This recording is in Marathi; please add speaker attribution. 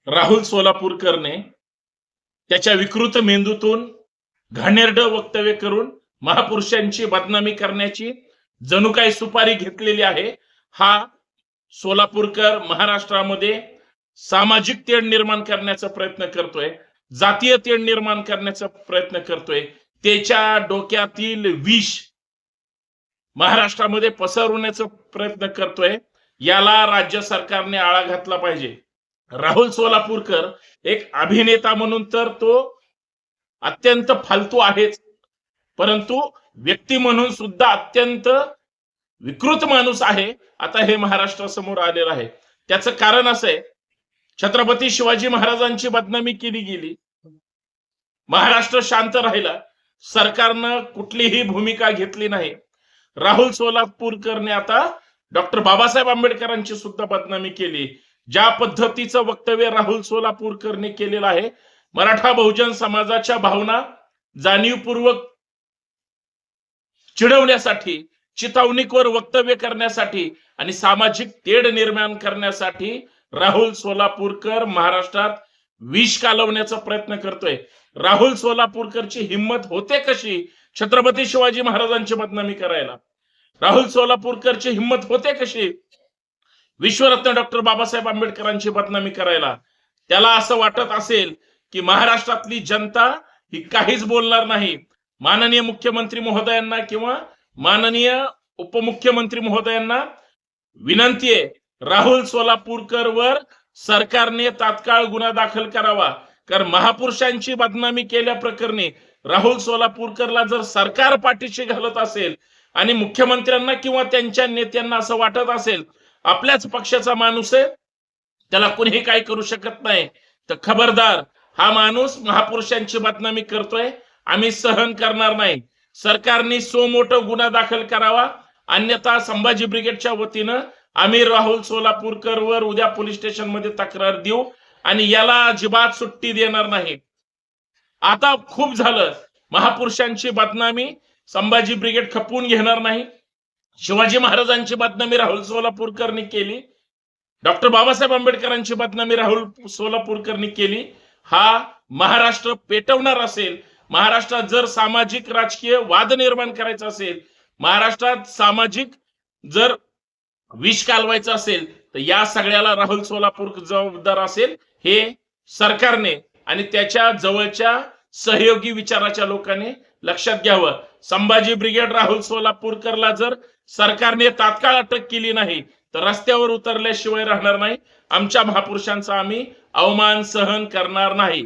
Speaker 1: राहुल सोलापूरकरने त्याच्या विकृत मेंदूतून घाणेरडं वक्तव्य करून महापुरुषांची बदनामी करण्याची जणू काही सुपारी घेतलेली आहे। हा सोलापूरकर महाराष्ट्रामध्ये सामाजिक तेढ निर्माण करण्याचा प्रयत्न करतोय, जातीय तेढ निर्माण करण्याचा प्रयत्न करतोय। त्याच्या डोक्यातील विष महाराष्ट्रामध्ये पसरवण्याचा प्रयत्न करतोय। याला राज्य सरकारने आळा घातला पाहिजे। राहुल सोलापूरकर एक अभिनेता म्हणून तर तो अत्यंत फालतू आहेच, परंतु व्यक्ती म्हणून सुद्धा अत्यंत विकृत माणूस आहे। आता हे महाराष्ट्रासमोर आलेलं आहे। त्याचं कारण असं आहे, छत्रपती शिवाजी महाराजांची बदनामी केली गेली, महाराष्ट्र शांत राहिला, सरकारनं कुठलीही भूमिका घेतली नाही। राहुल सोलापूरकरने आता डॉक्टर बाबासाहेब आंबेडकरांची सुद्धा बदनामी केली। ज्या पद्धतीचं वक्तव्य राहुल सोलापूरकरने केलेलं आहे, मराठा बहुजन समाजाच्या भावना जाणीवपूर्वक चिडवण्यासाठी, चिथावणीवर वक्तव्य करण्यासाठी आणि सामाजिक तेढ निर्माण करण्यासाठी राहुल सोलापूरकर महाराष्ट्रात विष कालवण्याचा प्रयत्न करतोय। राहुल सोलापूरकरची हिम्मत होते कशी छत्रपती शिवाजी महाराजांची बदनामी करायला? राहुल सोलापूरकरची हिम्मत होते कशी विश्वरत्न डॉक्टर बाबासाहेब आंबेडकरांची बदनामी करायला? त्याला असं वाटत असेल की महाराष्ट्रातली जनता ही काहीच बोलणार नाही। माननीय मुख्यमंत्री महोदयांना किंवा माननीय उपमुख्यमंत्री महोदयांना विनंती आहे, राहुल सोलापूरकरवर सरकारने तात्काळ गुन्हा दाखल करावा। कारण महापुरुषांची बदनामी केल्या प्रकरणी राहुल सोलापूरकरला जर सरकार पाठीशी घालत असेल आणि मुख्यमंत्र्यांना किंवा त्यांच्या नेत्यांना असं वाटत असेल आपल्याच पक्षाचा माणूस आहे, त्याला कुणीही काही करू शकत नाही, तर खबरदार, हा माणूस महापुरुषांची बदनामी करतोय, आम्ही सहन करणार नाही। सरकारने सो मोठा गुन्हा दाखल करावा, अन्यथा संभाजी ब्रिगेडच्या वतीनं आम्ही राहुल सोलापूरकरवर उद्या पोलीस स्टेशन मध्ये तक्रार देऊ आणि याला अजिबात सुट्टी देणार नाही। आता खूप झालं, महापुरुषांची बदनामी संभाजी ब्रिगेड खपवून घेणार नाही। शिवाजी महाराजांची बदनामी राहुल सोलापूरकरने केली, डॉक्टर बाबासाहेब आंबेडकरांची बदनामी राहुल सोलापूरकरने केली। हा महाराष्ट्र पेटवणार असेल, महाराष्ट्रात जर सामाजिक राजकीय वाद निर्माण करायचा असेल, महाराष्ट्रात सामाजिक जर विष कालवायचं असेल, तर या सगळ्याला राहुल सोलापूरकर जबाबदार असेल। हे सरकारने आणि त्याच्या जवळच्या सहयोगी विचाराच्या लोकांनी लक्षात घ्यावं। संभाजी ब्रिगेड राहुल सोलापूरकरला जर सरकारने तात्काळ अटक केली नाही तर रस्त्यावर उतरल्याशिवाय राहणार नाही। आमच्या महापुरुषांचा आम्ही अवमान सहन करणार नाही।